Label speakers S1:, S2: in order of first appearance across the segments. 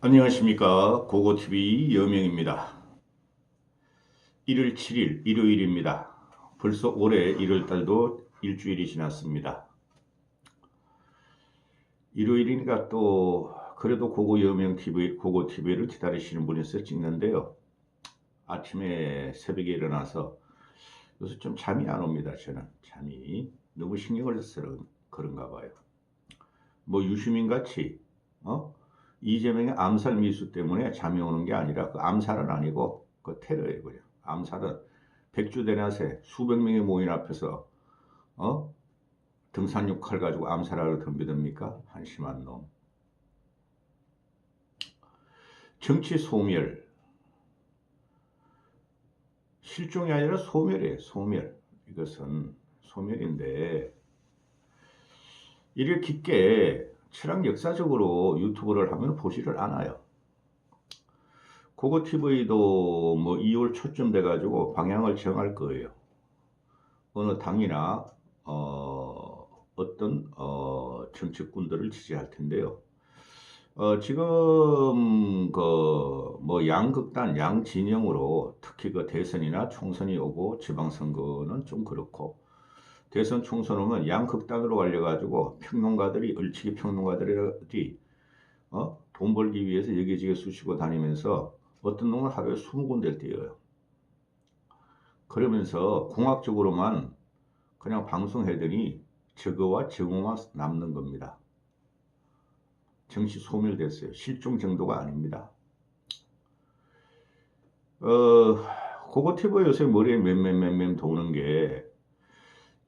S1: 안녕하십니까. 고고TV 여명입니다. 1월 7일 일요일입니다. 벌써 올해 1월달도 일주일이 지났습니다. 일요일이니까 또 그래도 고고TV를 기다리시는 분이 있어 찍는데요. 아침에 새벽에 일어나서 요새 좀 잠이 안 옵니다. 저는 잠이 너무 신경을 써서 그런가 봐요. 뭐 유시민 같이 이재명의 암살 미수 때문에 잠이 오는 게 아니라 그 암살은 아니고 그 테러예요. 그냥 암살은 백주 대낮에 수백 명의 모인 앞에서 등산육 칼 가지고 암살하러 덤비듭니까? 한심한 놈. 정치 소멸. 실종이 아니라 소멸이에요. 소멸. 이것은 소멸인데 이를 깊게 철학 역사적으로 유튜브를 하면 보지를 않아요. 고고TV도 뭐 2월 초쯤 돼가지고 방향을 정할 거예요. 어느 당이나 어떤 정치꾼들을 지지할 텐데요. 지금 그 뭐 양극단 양진영으로 특히 그 대선이나 총선이 오고 지방선거는 좀 그렇고 대선 총선 오면 양극단으로 갈려가지고 평론가들이 얼치기 평론가들이 돈 벌기 위해서 여기저기 쑤시고 다니면서 어떤 놈은 하루에 20군데를 뛰어요. 그러면서 공학적으로만 그냥 방송해더니 저거와 저거만 남는 겁니다. 정치 소멸됐어요. 실종 정도가 아닙니다. 고고티브 요새 머리에 맴맴 도는 게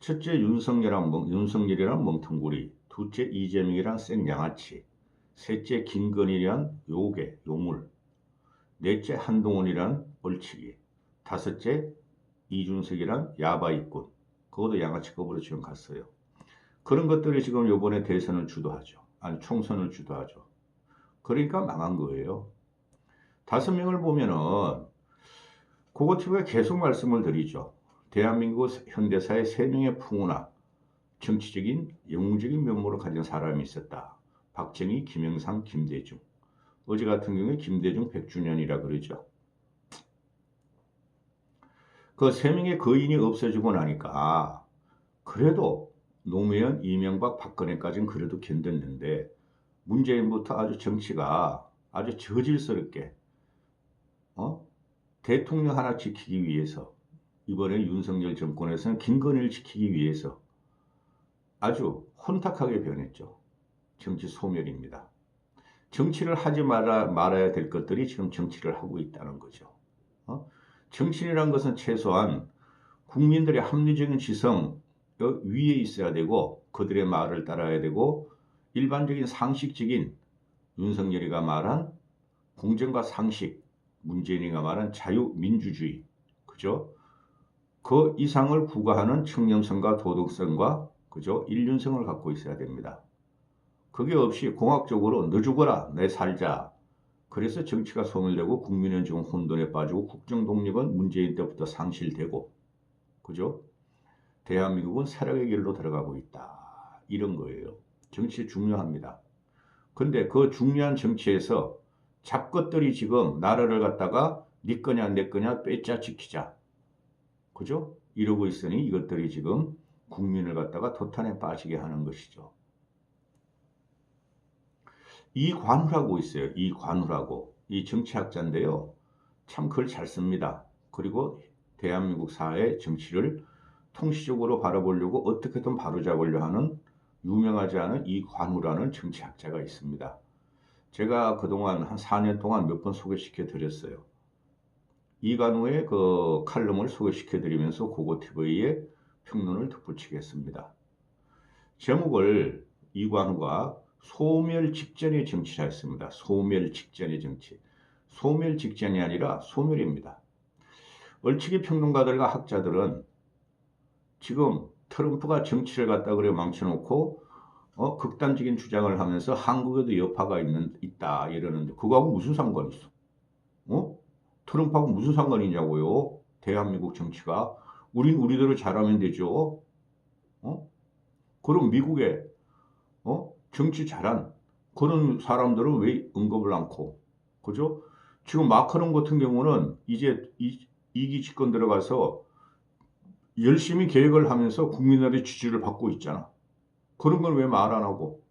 S1: 첫째 윤석열이란 멍텅구리, 둘째 이재명이란 생양아치, 셋째 김건희란 요괴, 요물, 넷째 한동훈이란 얼치기, 다섯째 이준석이란 야바이꾼, 그것도 양아치급으로 지금 갔어요. 그런 것들이 지금 요번에 대선을 주도하죠. 아니 총선을 주도하죠. 그러니까 망한 거예요. 5명을 보면은 고고TV에 계속 말씀을 드리죠. 대한민국 현대사의 3명의 풍우나 정치적인 영웅적인 면모를 가진 사람이 있었다. 박정희, 김영삼, 김대중. 어제 같은 경우에 김대중 100주년이라 그러죠. 그 3명의 거인이 없어지고 나니까 그래도 노무현, 이명박, 박근혜까지는 그래도 견뎠는데 문재인부터 아주 정치가 아주 저질스럽게 대통령 하나 지키기 위해서 이번에 윤석열 정권에서는 김건희를 지키기 위해서 아주 혼탁하게 변했죠. 정치 소멸입니다. 정치를 하지 말아야 될 것들이 지금 정치를 하고 있다는 거죠. 정치인이란 것은 최소한 국민들의 합리적인 지성 위에 있어야 되고 그들의 말을 따라야 되고 일반적인 상식적인 윤석열이가 말한 공정과 상식, 문재인이가 말한 자유민주주의, 그죠? 그 이상을 구가하는 청렴성과 도덕성과 그죠? 인륜성을 갖고 있어야 됩니다. 그게 없이 공학적으로 너 죽어라, 내 살자. 그래서 정치가 소멸되고 국민은 지금 혼돈에 빠지고 국정 독립은 문재인 때부터 상실되고, 그죠? 대한민국은 쇠락의 길로 들어가고 있다. 이런 거예요. 정치 중요합니다. 근데 그 중요한 정치에서 잡것들이 지금 나라를 갖다가 네 거냐 내 거냐 빼짜 지키자. 그죠? 이러고 있으니 이것들이 지금 국민을 갖다가 도탄에 빠지게 하는 것이죠. 이관우라고 있어요. 이관우라고. 이 정치학자인데요. 참 글 잘 씁니다. 그리고 대한민국 사회 정치를 통시적으로 바라보려고 어떻게든 바로잡으려 하는 유명하지 않은 이관우라는 정치학자가 있습니다. 제가 그동안 한 4년 동안 몇 번 소개시켜 드렸어요. 이관우의 그 칼럼을 소개시켜 드리면서 고고TV에 평론을 덧붙이겠습니다. 제목을 이관우가 소멸 직전의 정치라 했습니다. 소멸 직전의 정치. 소멸 직전이 아니라 소멸입니다. 얼치기 평론가들과 학자들은 지금 트럼프가 정치를 갖다 그래 망쳐놓고 극단적인 주장을 하면서 한국에도 여파가 있다 이러는데 그거하고 무슨 상관이 있어? 트럼프하고 무슨 상관이냐고요? 대한민국 정치가. 우린 우리대로 잘하면 되죠. 그럼 미국에 정치 잘한 그런 사람들은 왜 언급을 않고 그죠? 지금 마크롱 같은 경우는 이제 2기 집권 들어가서 열심히 계획을 하면서 국민들의 지지를 받고 있잖아. 그런 걸 왜 말 안 하고?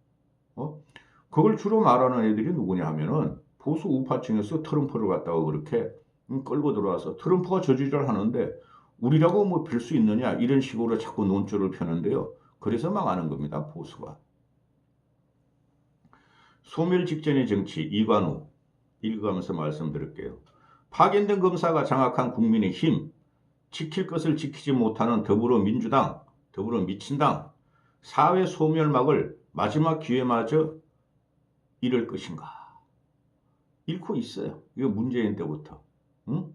S1: 어? 그걸 주로 말하는 애들이 누구냐 하면은 보수 우파층에서 트럼프를 갖다가 그렇게 끌고 들어와서 트럼프가 저지를 하는데 우리라고 뭐 빌 수 있느냐 이런 식으로 자꾸 논조를 펴는데요. 그래서 망하는 겁니다. 보수가. 소멸 직전의 정치 이관우 읽어가면서 말씀드릴게요. 파견된 검사가 장악한 국민의힘 지킬 것을 지키지 못하는 더불어민주당, 더불어미친당 사회 소멸막을 마지막 기회마저 잃을 것인가? 잃고 있어요. 이거 문재인 때부터. 응?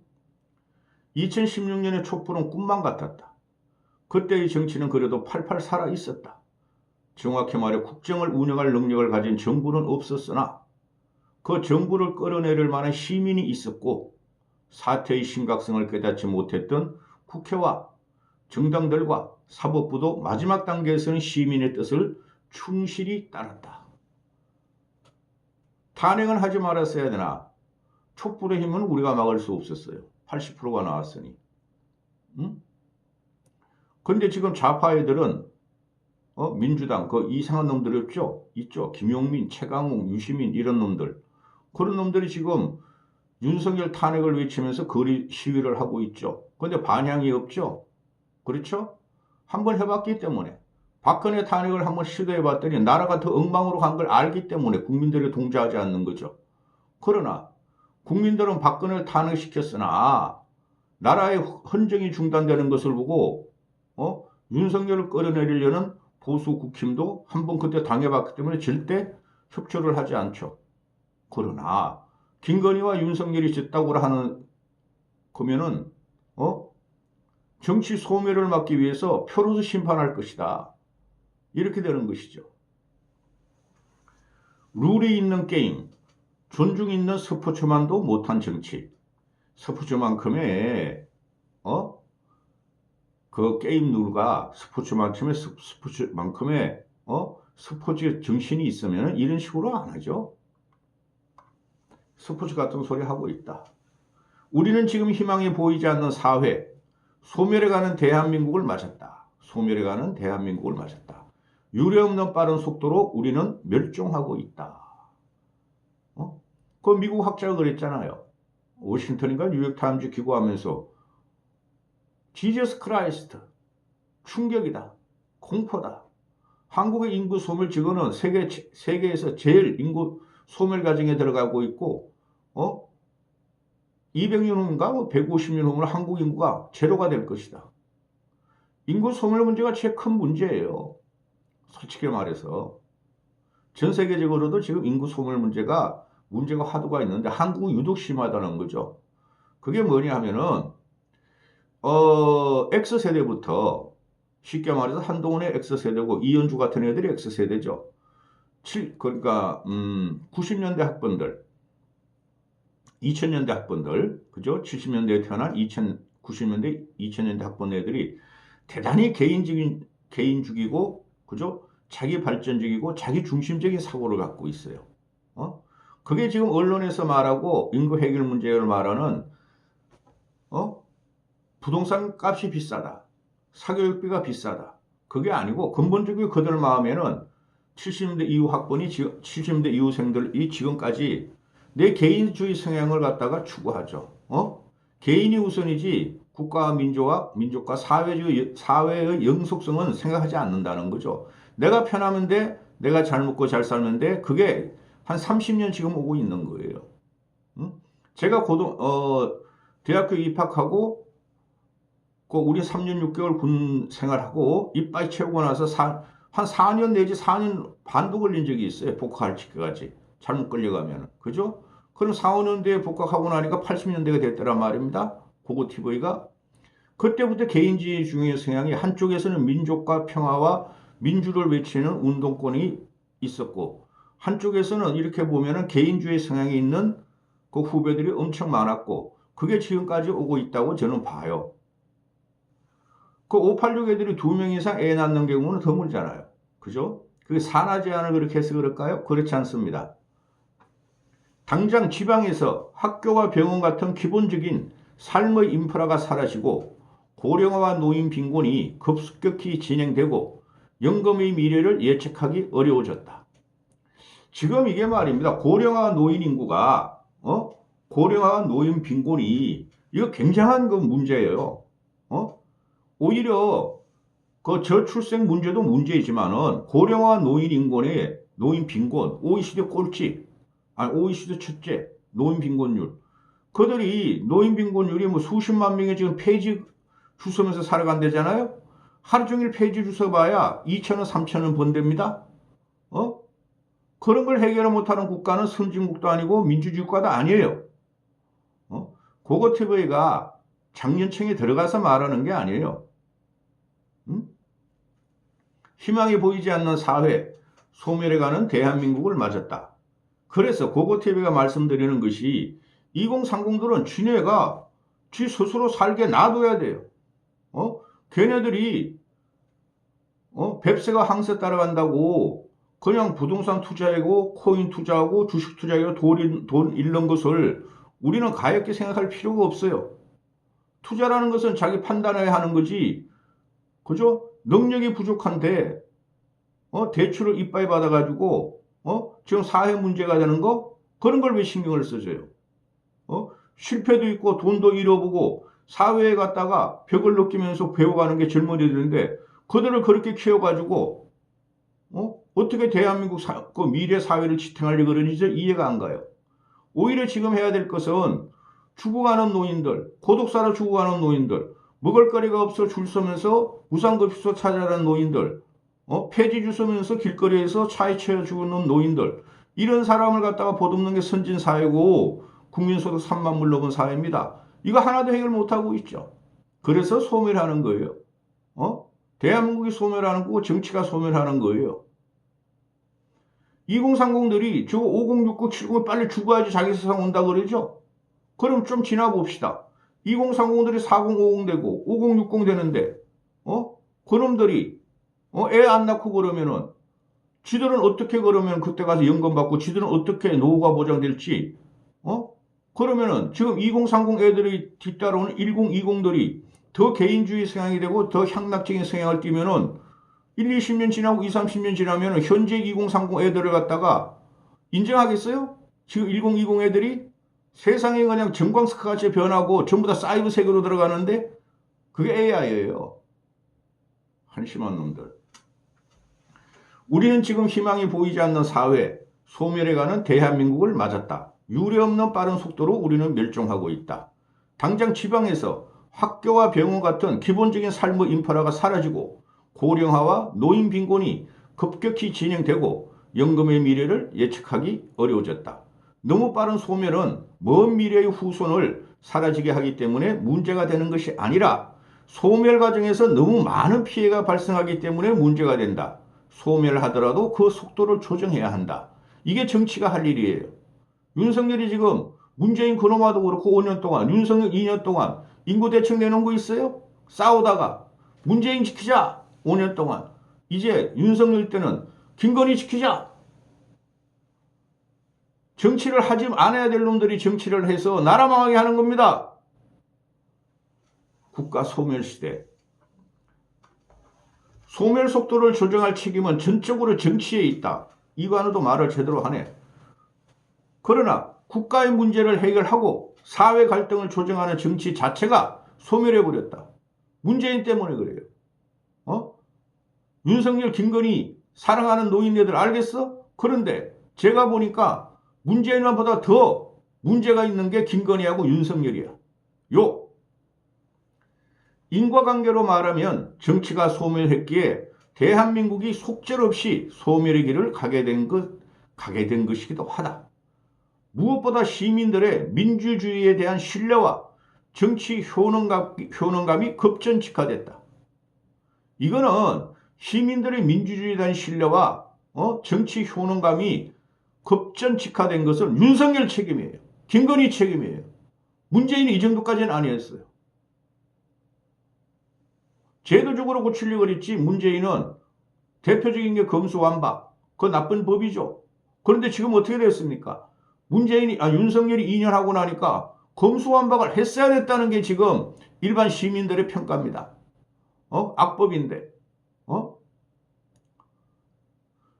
S1: 2016년의 촛불은 꿈만 같았다. 그때의 정치는 그래도 팔팔 살아 있었다. 정확히 말해 국정을 운영할 능력을 가진 정부는 없었으나 그 정부를 끌어내릴 만한 시민이 있었고 사태의 심각성을 깨닫지 못했던 국회와 정당들과 사법부도 마지막 단계에서는 시민의 뜻을 충실히 따랐다. 탄핵은 하지 말았어야 되나? 촛불의 힘은 우리가 막을 수 없었어요. 80%가 나왔으니. 응? 근데 지금 좌파 애들은 민주당 그 이상한 놈들 있죠? 김용민, 최강욱, 유시민 이런 놈들. 그런 놈들이 지금 윤석열 탄핵을 외치면서 거리 시위를 하고 있죠. 근데 반향이 없죠. 그렇죠? 한번 해봤기 때문에. 박근혜 탄핵을 한번 시도해봤더니 나라가 더 엉망으로 간 걸 알기 때문에 국민들이 동조하지 않는 거죠. 그러나 국민들은 박근혜를 탄핵시켰으나 나라의 헌정이 중단되는 것을 보고 윤석열을 끌어내리려는 보수 국힘도 한번 그때 당해봤기 때문에 절대 협조를 하지 않죠. 그러나 김건희와 윤석열이 졌다고 하는 거면은 정치 소멸을 막기 위해서 표로서 심판할 것이다. 이렇게 되는 것이죠. 룰이 있는 게임, 존중 있는 스포츠만도 못한 정치. 스포츠만큼의 그 게임 룰과 스포츠만큼의 스포츠 정신이 있으면 이런 식으로 안 하죠. 스포츠 같은 소리 하고 있다. 우리는 지금 희망이 보이지 않는 사회, 소멸해가는 대한민국을 맞았다. 소멸해가는 대한민국을 맞았다. 유례없는 빠른 속도로 우리는 멸종하고 있다. 그 미국 학자가 그랬잖아요. 워싱턴인가 뉴욕타임즈 기고하면서 지저스 크라이스트 충격이다. 공포다. 한국의 인구 소멸 지금은 세계에서 제일 인구 소멸 과정에 들어가고 있고 200년 후인가 150년 후면 한국 인구가 제로가 될 것이다. 인구 소멸 문제가 제일 큰 문제예요. 솔직히 말해서 전 세계적으로도 지금 인구 소멸 문제가 화두가 있는데 한국은 유독 심하다는 거죠. 그게 뭐냐 하면은 X세대부터 쉽게 말해서 한동훈의 X세대고 이현주 같은 애들이 X세대죠. 그러니까 90년대 학번들 2000년대 학번들, 그죠? 70년대에 태어난 90년대, 2000년대 학번 애들이 대단히 개인주의고, 그죠? 자기 발전적이고, 자기 중심적인 사고를 갖고 있어요. 그게 지금 언론에서 말하고, 인구 해결 문제를 말하는, 부동산 값이 비싸다. 사교육비가 비싸다. 그게 아니고, 근본적으로 그들 마음에는 70년대 이후 학번이, 70년대 이후생들이 지금까지 내 개인주의 성향을 갖다가 추구하죠. 개인이 우선이지 국가와 민족과 사회의 영속성은 생각하지 않는다는 거죠. 내가 편하면 돼. 내가 잘 먹고 잘 살면 돼. 그게 한 30년 지금 오고 있는 거예요. 제가 대학교 입학하고 우리 3년 6개월 군 생활하고 이빠이 채우고 나서 한 4년 내지 4년 반도 걸린 적이 있어요. 복학할 때까지. 잘못 끌려가면. 그죠? 그럼 4, 5년대에 복학하고 나니까 80년대가 됐더란 말입니다. 고고 TV가. 그때부터 개인주의 중의 성향이 한쪽에서는 민족과 평화와 민주를 외치는 운동권이 있었고 한쪽에서는 이렇게 보면은 개인주의 성향이 있는 그 후배들이 엄청 많았고 그게 지금까지 오고 있다고 저는 봐요. 그 586 애들이 2명 이상 애 낳는 경우는 드물잖아요. 그죠? 그게 산하 제한을 그렇게 해서 그럴까요? 그렇지 않습니다. 당장 지방에서 학교와 병원 같은 기본적인 삶의 인프라가 사라지고 고령화와 노인 빈곤이 급격히 진행되고 영금의 미래를 예측하기 어려워졌다. 지금 이게 말입니다. 고령화 노인 인구가 고령화 노인 빈곤이 이거 굉장한 그 문제예요. 오히려 그 저출생 문제도 문제이지만은 고령화 노인 인권의 노인 빈곤, OECD 꼴찌, 아니 OECD 첫째, 노인 빈곤율. 그들이 노인 빈곤율이 뭐 수십만 명이 지금 폐지 주서면서 살아간대잖아요. 하루 종일 폐지 주서봐야 2,000원, 3,000원 번답니다. 그런 걸 해결을 못하는 국가는 선진국도 아니고 민주주의 국가도 아니에요. 고고TV가 장년층에 들어가서 말하는 게 아니에요. 희망이 보이지 않는 사회, 소멸해가는 대한민국을 맞았다. 그래서 고고TV가 말씀드리는 것이 2030들은 지네가 지 스스로 살게 놔둬야 돼요. 걔네들이 뱁새가 항새 따라간다고 그냥 부동산 투자하고 코인 투자하고 주식 투자하고 돈 잃는 것을 우리는 가볍게 생각할 필요가 없어요. 투자라는 것은 자기 판단해야 하는 거지. 그죠? 능력이 부족한데 대출을 이빠이 받아가지고 지금 사회 문제가 되는 거 그런 걸 왜 신경을 써줘요? 실패도 있고 돈도 잃어보고 사회에 갔다가 벽을 느끼면서 배워가는 게 젊은이들인데 그들을 그렇게 키워가지고 어떻게 대한민국 그 미래 사회를 지탱하려고 그러는지 이해가 안 가요. 오히려 지금 해야 될 것은 죽어가는 노인들, 고독사로 죽어가는 노인들, 먹을거리가 없어 줄 서면서 무상급식소 찾아가는 노인들, 폐지 주서면서 길거리에서 차에 치여 죽는 노인들, 이런 사람을 갖다가 보듬는 게 선진사회고 국민소득 3만 불 넘은 사회입니다. 이거 하나도 해결 못하고 있죠. 그래서 소멸하는 거예요. 대한민국이 소멸하는 거고 정치가 소멸하는 거예요. 2030들이 저 5069, 70 빨리 죽어야지 자기 세상 온다 그러죠. 그럼 좀 지나봅시다. 2030들이 4050 되고 5060 되는데 그놈들이 애 안 낳고 그러면은 지들은 어떻게 그러면 그때 가서 연금 받고 지들은 어떻게 노후가 보장될지 그러면은 지금 2030 애들이 뒤따라오는 1020들이 더 개인주의 성향이 되고 더 향락적인 성향을 띠면은 1, 20년 지나고 2, 30년 지나면은 현재 2030 애들을 갖다가 인정하겠어요? 지금 1020 애들이 세상이 그냥 전광석같이 변하고 전부 다 사이버 세계로 들어가는데 그게 AI예요. 한심한 놈들. 우리는 지금 희망이 보이지 않는 사회, 소멸해가는 대한민국을 맞았다. 유례없는 빠른 속도로 우리는 멸종하고 있다. 당장 지방에서 학교와 병원 같은 기본적인 삶의 인프라가 사라지고 고령화와 노인 빈곤이 급격히 진행되고 연금의 미래를 예측하기 어려워졌다. 너무 빠른 소멸은 먼 미래의 후손을 사라지게 하기 때문에 문제가 되는 것이 아니라 소멸 과정에서 너무 많은 피해가 발생하기 때문에 문제가 된다. 소멸하더라도 그 속도를 조정해야 한다. 이게 정치가 할 일이에요. 윤석열이 지금 문재인 그놈아도 그렇고 5년 동안, 윤석열 2년 동안 인구 대책 내놓은 거 있어요? 싸우다가 문재인 지키자 5년 동안. 이제 윤석열 때는 김건희 지키자. 정치를 하지 않아야 될 놈들이 정치를 해서 나라 망하게 하는 겁니다. 국가 소멸 시대. 소멸 속도를 조정할 책임은 전적으로 정치에 있다. 이관우도 말을 제대로 하네. 그러나 국가의 문제를 해결하고 사회 갈등을 조정하는 정치 자체가 소멸해버렸다. 문재인 때문에 그래요. 윤석열, 김건희 사랑하는 노인네들 알겠어? 그런데 제가 보니까 문재인보다 더 문제가 있는 게 김건희하고 윤석열이야. 인과관계로 말하면 정치가 소멸했기에 대한민국이 속절없이 소멸의 길을 가게 된 것이기도 하다. 무엇보다 시민들의 민주주의에 대한 신뢰와 정치 효능감이 급전직하됐다. 이거는 시민들의 민주주의에 대한 신뢰와 정치 효능감이 급전직하된 것은 윤석열 책임이에요. 김건희 책임이에요. 문재인이 이 정도까지는 아니었어요. 제도적으로 고치려고 그랬지 문재인은 대표적인 게 검수완박. 그거 나쁜 법이죠. 그런데 지금 어떻게 됐습니까? 윤석열이 2년 하고 나니까 검수완박을 했어야 됐다는 게 지금 일반 시민들의 평가입니다. 악법인데.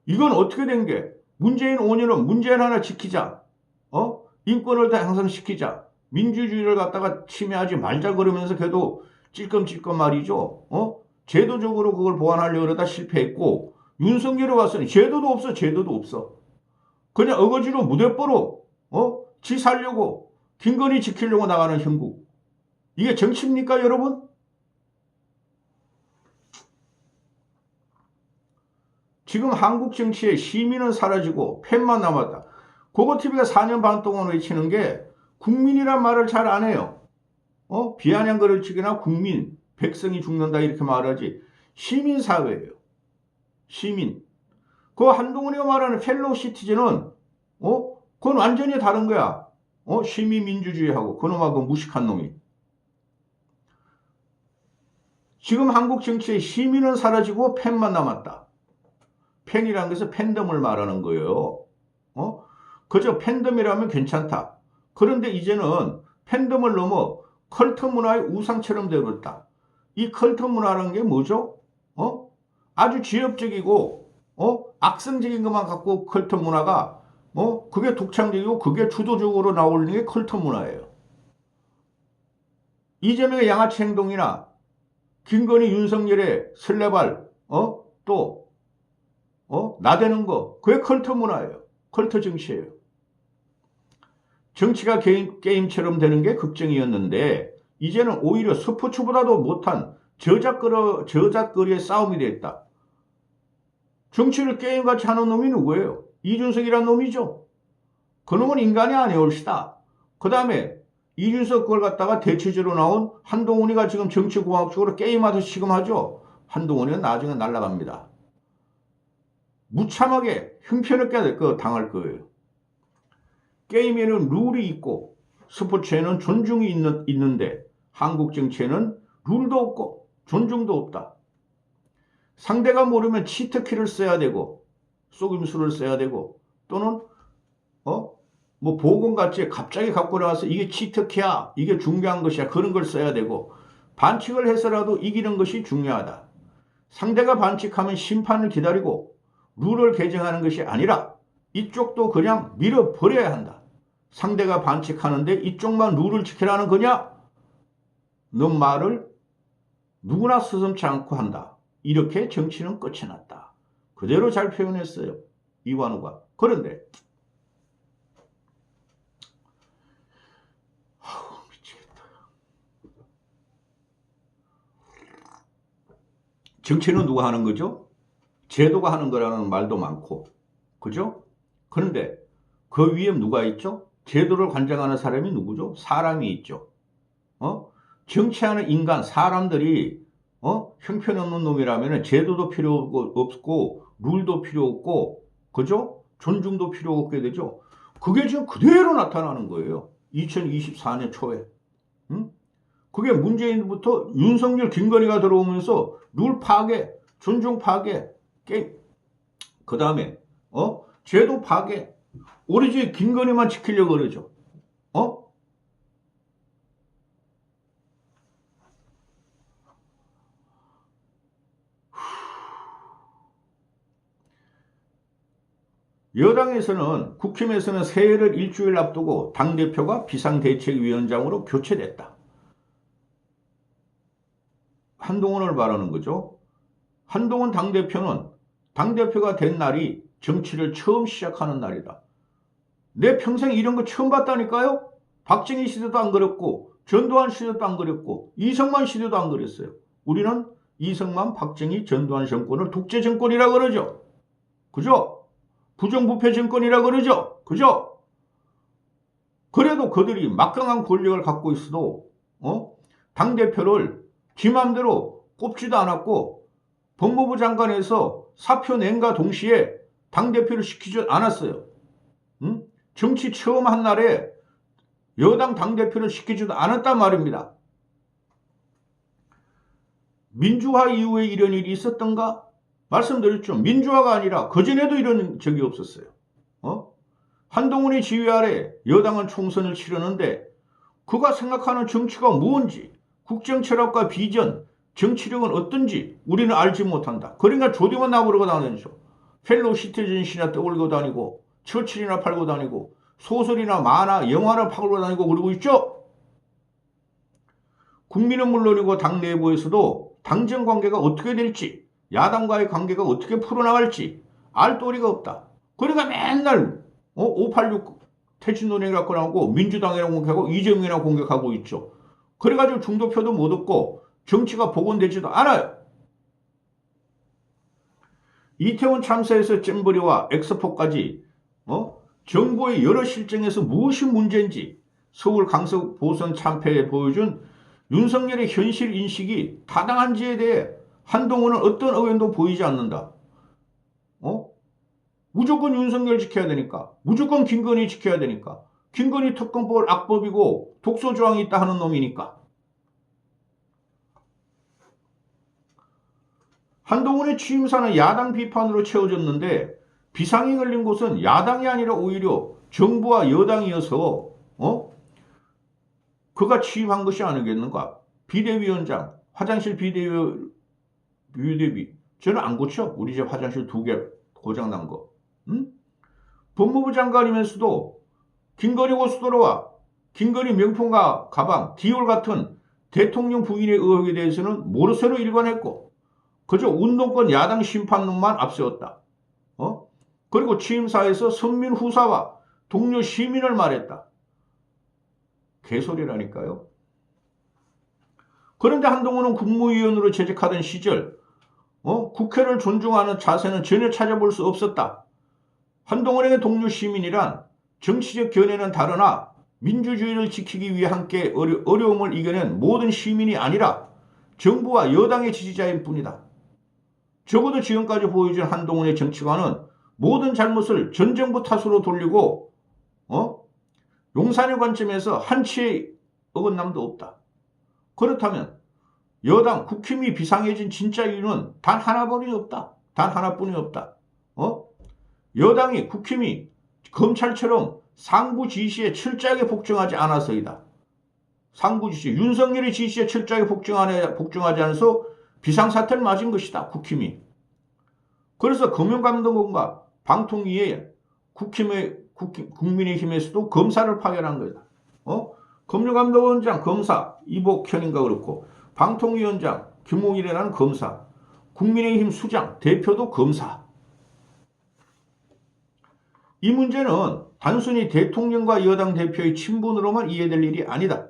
S1: 이건 어떻게 된 게? 문재인 5년은 문재인 하나 지키자. 인권을 다 향상시키자. 민주주의를 갖다가 침해하지 말자 그러면서 걔도 찔끔찔끔 말이죠. 제도적으로 그걸 보완하려고 그러다 실패했고, 윤석열이 왔으니 제도도 없어, 제도도 없어. 그냥 어거지로 무대뽀로, 지 살려고, 김건희 지키려고 나가는 형국. 이게 정치입니까, 여러분? 지금 한국 정치의 시민은 사라지고 팬만 남았다. 고고TV가 4년 반 동안 외치는 게 국민이란 말을 잘 안 해요. 비아냥거를 치거나 국민, 백성이 죽는다 이렇게 말하지. 시민사회예요. 시민. 그 한동훈이가 말하는 펠로우 시티즌은 그건 완전히 다른 거야. 시민민주주의하고 그놈하고 무식한 놈이. 지금 한국 정치의 시민은 사라지고 팬만 남았다. 팬이라는 것은 팬덤을 말하는 거예요. 그저 팬덤이라면 괜찮다. 그런데 이제는 팬덤을 넘어 컬트 문화의 우상처럼 되어버렸다. 이 컬트 문화라는 게 뭐죠? 아주 지엽적이고 악성적인 것만 갖고 컬트 문화가 그게 독창적이고 그게 주도적으로 나오는 게 컬트 문화예요. 이재명의 양아치 행동이나 김건희 윤석열의 설레발 또 나대는 거 그게 컬트 문화예요. 컬트 정치예요. 정치가 게임처럼 되는 게 걱정이었는데 이제는 오히려 스포츠보다도 못한 저작거리의 싸움이 됐다. 정치를 게임같이 하는 놈이 누구예요? 이준석이란 놈이죠. 그놈은 인간이 아니올시다. 그 다음에 이준석 걸 갖다가 대체제로 나온 한동훈이가 지금 정치공학적으로 게임하듯이 지금 하죠. 한동훈이는 나중에 날아갑니다. 무참하게 형편없게 당할 거예요. 게임에는 룰이 있고 스포츠에는 존중이 있는데 한국 정치에는 룰도 없고 존중도 없다. 상대가 모르면 치트키를 써야 되고 속임수를 써야 되고 또는 뭐 보건같이 갑자기 갖고 나와서 이게 치트키야 이게 중요한 것이야 그런 걸 써야 되고 반칙을 해서라도 이기는 것이 중요하다. 상대가 반칙하면 심판을 기다리고 룰을 개정하는 것이 아니라 이쪽도 그냥 밀어버려야 한다. 상대가 반칙하는데 이쪽만 룰을 지키라는 거냐? 넌 말을 누구나 서슴지 않고 한다. 이렇게 정치는 끝이 났다. 그대로 잘 표현했어요. 이완우가. 그런데 미치겠다. 정치는 누가 하는 거죠? 제도가 하는 거라는 말도 많고 그죠? 그런데 그 위에 누가 있죠? 제도를 관장하는 사람이 누구죠? 사람이 있죠. 정치하는 인간, 사람들이 형편없는 놈이라면 제도도 필요 없고 룰도 필요 없고 그죠? 존중도 필요 없게 되죠. 그게 지금 그대로 나타나는 거예요. 2024년 초에. 그게 문재인부터 윤석열, 김건희가 들어오면서 룰 파괴, 존중 파괴, 그 다음에 제도 파괴, 오로지 김건희만 지키려고 그러죠. 여당에서는 국힘에서는 새해를 일주일 앞두고 당대표가 비상대책위원장으로 교체됐다. 한동훈을 말하는 거죠. 한동훈 당대표는 당대표가 된 날이 정치를 처음 시작하는 날이다. 내 평생 이런 거 처음 봤다니까요. 박정희 시대도 안 그랬고 전두환 시대도 안 그랬고 이승만 시대도 안 그랬어요. 우리는 이승만, 박정희, 전두환 정권을 독재 정권이라 그러죠. 그죠? 부정부패 정권이라 그러죠. 그죠? 그래도 그들이 막강한 권력을 갖고 있어도 당대표를 지 맘대로 꼽지도 않았고 법무부 장관에서 사표 낸과 동시에 당대표를 시키지 않았어요. 정치 처음 한 날에 여당 당대표를 시키지도 않았단 말입니다. 민주화 이후에 이런 일이 있었던가? 말씀드렸죠. 민주화가 아니라 그전에도 이런 적이 없었어요. 한동훈의 지휘 아래 여당은 총선을 치르는데 그가 생각하는 정치가 뭔지, 국정 철학과 비전, 정치력은 어떤지 우리는 알지 못한다. 그러니까 조대만 나부르고 다니죠. 펠로우 시티즌시나 떠올리고 다니고 처칠이나 팔고 다니고 소설이나 만화, 영화를 팔고 다니고 그러고 있죠. 국민은 물론이고 당 내부에서도 당정 관계가 어떻게 될지, 야당과의 관계가 어떻게 풀어나갈지 알 도리가 없다. 그러니까 맨날 586 퇴진논의를 갖고 나오고 민주당이라고 공격하고 이재명이라고 공격하고 있죠. 그래가지고 중도표도 못 얻고 정치가 복원되지도 않아요. 이태원 참사에서 잼버리와 엑스포까지 정부의 여러 실정에서 무엇이 문제인지 서울 강서 보선 참패에 보여준 윤석열의 현실 인식이 타당한지에 대해 한동훈은 어떤 의견도 보이지 않는다. 무조건 윤석열 지켜야 되니까. 무조건 김건희 지켜야 되니까. 김건희 특검법을 악법이고 독소조항이 있다 하는 놈이니까. 한동훈의 취임사는 야당 비판으로 채워졌는데 비상이 걸린 곳은 야당이 아니라 오히려 정부와 여당이어서 그가 취임한 것이 아니겠는가. 비대위원장, 화장실 비대비. 저는 안 고쳐. 우리 집 화장실 2개 고장난 거. 법무부 장관이면서도 김건희 고속도로와 김건희 명품과 가방, 디올 같은 대통령 부인의 의혹에 대해서는 모르쇠로 일관했고 그저 운동권 야당 심판론만 앞세웠다. 그리고 취임사에서 선민 후사와 동료 시민을 말했다. 개소리라니까요. 그런데 한동훈은 국무위원으로 재직하던 시절 국회를 존중하는 자세는 전혀 찾아볼 수 없었다. 한동훈에게 동료 시민이란 정치적 견해는 다르나 민주주의를 지키기 위해 함께 어려움을 이겨낸 모든 시민이 아니라 정부와 여당의 지지자일 뿐이다. 적어도 지금까지 보여준 한동훈의 정치관은 모든 잘못을 전 정부 탓으로 돌리고 용산의 관점에서 한치의 어긋남도 없다. 그렇다면 여당 국힘이 비상해진 진짜 이유는 단 하나뿐이 없다. 단 하나뿐이 없다. 여당이 국힘이 검찰처럼 상부 지시에 철저하게 복종하지 않아서이다. 상부 지시, 윤석열의 지시에 철저하게 복종하지 않아서 비상사태를 맞은 것이다. 국힘이. 그래서 금융감독원과 방통위에 국민의힘에서도 검사를 파견한 거다. 금융감독원장 검사 이복현인가 그렇고 방통위원장 김홍일이라는 검사, 국민의힘 수장 대표도 검사. 이 문제는 단순히 대통령과 여당 대표의 친분으로만 이해될 일이 아니다.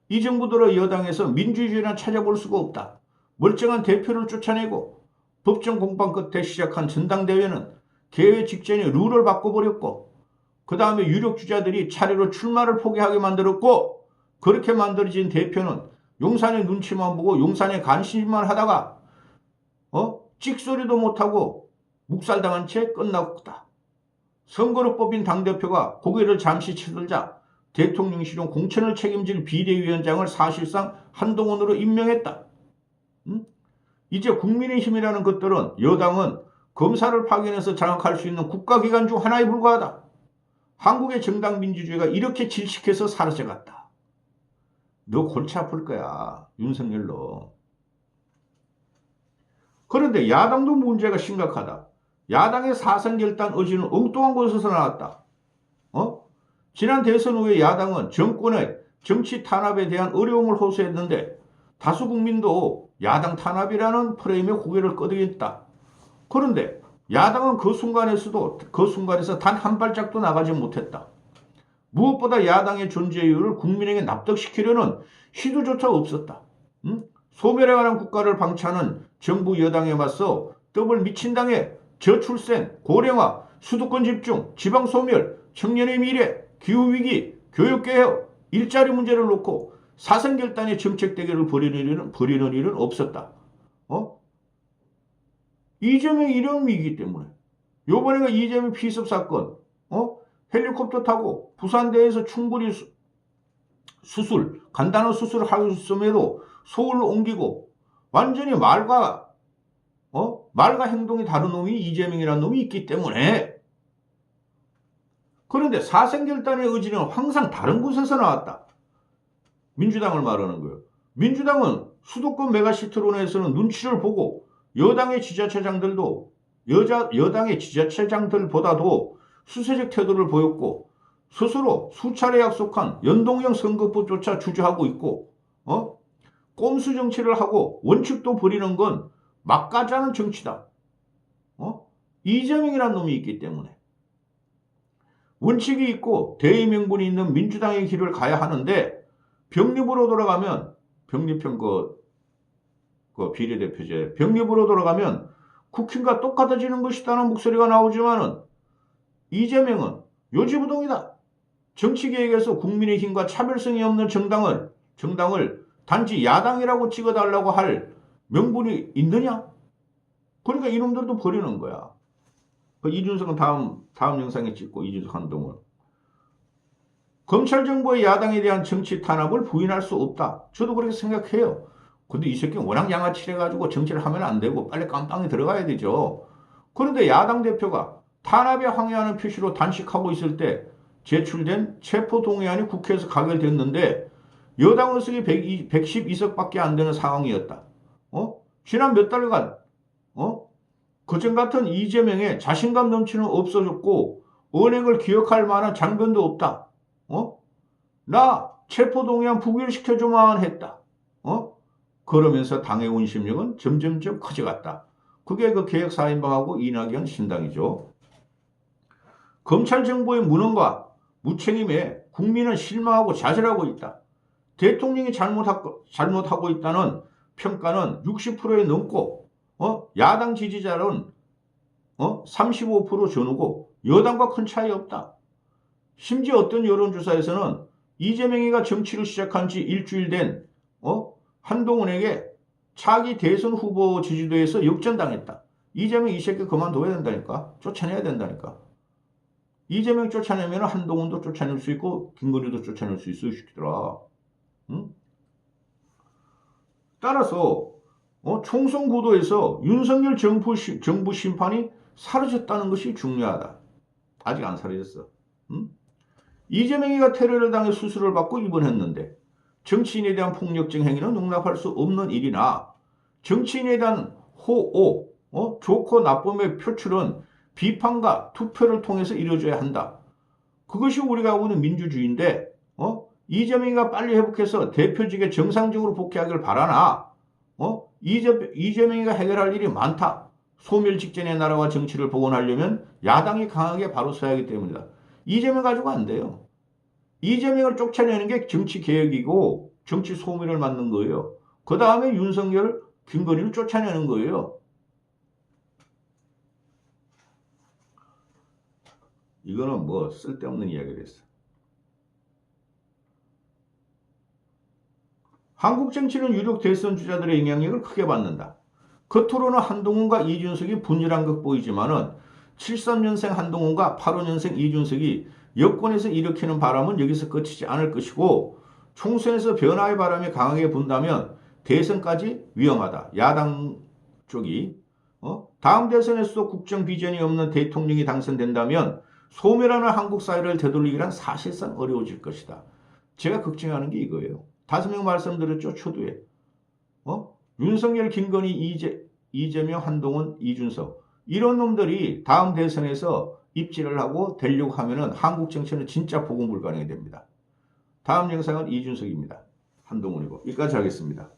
S1: 이 정부 들어 여당에서 민주주의나 찾아볼 수가 없다. 멀쩡한 대표를 쫓아내고 법정 공방 끝에 시작한 전당대회는 개회 직전에 룰을 바꿔버렸고 그 다음에 유력 주자들이 차례로 출마를 포기하게 만들었고 그렇게 만들어진 대표는 용산의 눈치만 보고 용산에 관심만 하다가 찍소리도 못하고 묵살당한 채 끝났다. 선거로 뽑힌 당대표가 고개를 잠시 쳐들자 대통령실은 공천을 책임질 비대위원장을 사실상 한동훈으로 임명했다. 이제 국민의힘이라는 것들은 여당은 검사를 파견해서 장악할 수 있는 국가기관 중 하나에 불과하다. 한국의 정당 민주주의가 이렇게 질식해서 사라져갔다. 너 골치 아플 거야. 윤석열로. 그런데 야당도 문제가 심각하다. 야당의 사선결단 의지는 엉뚱한 곳에서 나왔다. 지난 대선 후에 야당은 정권의 정치 탄압에 대한 어려움을 호소했는데 다수 국민도 야당 탄압이라는 프레임에 고개를 끄덕였다. 그런데 야당은 그 순간에서 단 한 발짝도 나가지 못했다. 무엇보다 야당의 존재 이유를 국민에게 납득시키려는 시도조차 없었다. 소멸해가는 국가를 방치하는 정부 여당에 맞서 더블 미친당의 저출생, 고령화, 수도권 집중, 지방소멸, 청년의 미래, 기후위기, 교육개혁, 일자리 문제를 놓고 사선결단의 정책 대결을 벌이는 일은 없었다. 이재명의 이름이기 때문에. 요번에가 이재명 피습 사건, 헬리콥터 타고 부산대에서 충분히 간단한 수술을 하였음에도 서울로 옮기고 완전히 말과 행동이 다른 놈이 이재명이라는 놈이 있기 때문에 그런데 사생결단의 의지는 항상 다른 곳에서 나왔다. 민주당을 말하는 거예요. 민주당은 수도권 메가시티론에서는 눈치를 보고 여당의 지자체장들보다도 수세적 태도를 보였고 스스로 수차례 약속한 연동형 선거법조차 주저하고 있고 꼼수 정치를 하고 원칙도 버리는 건 막가자는 정치다. 이재명이라는 놈이 있기 때문에 원칙이 있고 대의 명분이 있는 민주당의 길을 가야 하는데 병립으로 돌아가면 병립형 그 비례대표제 병립으로 돌아가면 국힘과 똑같아지는 것이다는 목소리가 나오지만은 이재명은 요지부동이다. 정치계획에서 국민의힘과 차별성이 없는 정당을 단지 야당이라고 찍어달라고 할 명분이 있느냐? 그러니까 이놈들도 버리는 거야. 이준석은 다음 영상에 찍고 이준석 한동훈. 검찰 정부의 야당에 대한 정치 탄압을 부인할 수 없다. 저도 그렇게 생각해요. 근데 이 새끼는 워낙 양아치해가지고 정치를 하면 안 되고 빨리 깜빵에 들어가야 되죠. 그런데 야당 대표가 탄압에 항의하는 표시로 단식하고 있을 때 제출된 체포동의안이 국회에서 가결됐는데 여당 의석이 112석밖에 안 되는 상황이었다. 지난 몇 달간 그전 같은 이재명의 자신감 넘치는 없어졌고 언행을 기억할 만한 장면도 없다. 나 체포동의안 부결시켜줘만 했다. 그러면서 당의 운심력은 점점점 커져갔다. 그게 그 개혁4인방하고 이낙연 신당이죠. 검찰 정부의 무능과 무책임에 국민은 실망하고 좌절하고 있다. 대통령이 잘못하고 있다는 평가는 60%에 넘고 야당 지지자는 35% 전후고 여당과 큰 차이 없다. 심지어 어떤 여론조사에서는 이재명이가 정치를 시작한 지 일주일 된 한동훈에게 차기 대선 후보 지지도에서 역전당했다. 이재명 이 새끼 그만둬야 된다니까. 쫓아내야 된다니까. 이재명 쫓아내면 한동훈도 쫓아낼 수 있고 김건희도 쫓아낼 수 있어 이 새끼들아. 응? 따라서 총선 구도에서 윤석열 정부 심판이 사라졌다는 것이 중요하다. 아직 안 사라졌어. 응? 이재명이가 테러를 당해 수술을 받고 입원했는데 정치인에 대한 폭력적 행위는 용납할 수 없는 일이나 정치인에 대한 호오, 좋고 나쁨의 표출은 비판과 투표를 통해서 이루어져야 한다. 그것이 우리가 하고 있는 민주주의인데 이재명이가 빨리 회복해서 대표직에 정상적으로 복귀하기를 바라나 이재명이가 해결할 일이 많다. 소멸 직전의 나라와 정치를 복원하려면 야당이 강하게 바로 서야 하기 때문이다. 이재명 가지고 안 돼요. 이재명을 쫓아내는 게 정치 개혁이고 정치 소멸을 막는 거예요. 그 다음에 윤석열, 김건희를 쫓아내는 거예요. 이거는 뭐 쓸데없는 이야기를 했어. 한국 정치는 유력 대선 주자들의 영향력을 크게 받는다. 겉으로는 한동훈과 이준석이 분열한 것 보이지만은 73년생 한동훈과 85년생 이준석이 여권에서 일으키는 바람은 여기서 끝이지 않을 것이고 총선에서 변화의 바람이 강하게 분다면 대선까지 위험하다. 야당 쪽이 다음 대선에서도 국정 비전이 없는 대통령이 당선된다면 소멸하는 한국 사회를 되돌리기란 사실상 어려워질 것이다. 제가 걱정하는 게 이거예요. 5명 말씀드렸죠. 초두에. 윤석열, 김건희, 이재명, 한동훈, 이준석 이런 놈들이 다음 대선에서 입지를 하고 되려고 하면은 한국 정치는 진짜 복원 불가능이 됩니다. 다음 영상은 이준석입니다. 한동훈이고 여기까지 하겠습니다.